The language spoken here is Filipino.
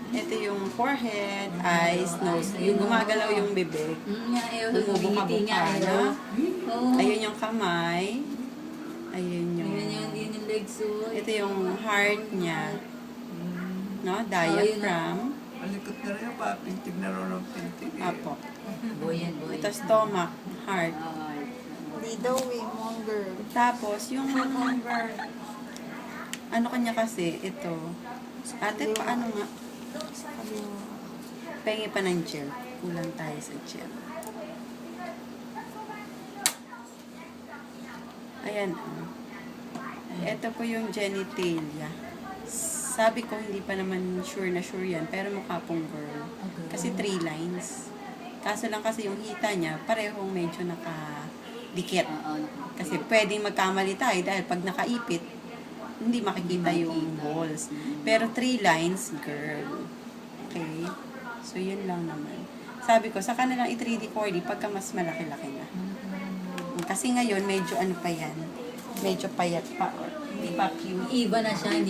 Ito yung forehead, eyes, nose. Yung gumagalaw yung bibig. Bumubuka-buka na. Ayun yung kamay. Ayun yung... Ayun yung legs. Ito yung heart niya. No? Diaphragm. Malikot na rin yung papintig na rin ng pintig. Apo. Boy. Ito stomach, heart. Hindi daw eh, monger. Tapos yung... Ano kanya kasi, ito. Ate, paano nga? Pengi pa ng gel. Kulang tayo sa gel. Ayan. Ito po yung genitalia. Sabi ko, hindi pa naman sure na sure yan. Pero mukha pong girl. Kasi 3 lines. Kaso lang kasi yung hita niya, parehong medyo nakadikit. Kasi pwedeng magkamali tayo dahil pag nakaipit, hindi makikita yung balls. Pero 3 lines, girl. Okay? So, yun lang naman. Sabi ko, saka na lang i-3D 4D pagka mas malaki-laki na. Kasi ngayon, medyo ano pa yan. Medyo payat pa. Or, hindi pa cute. Iba na siya.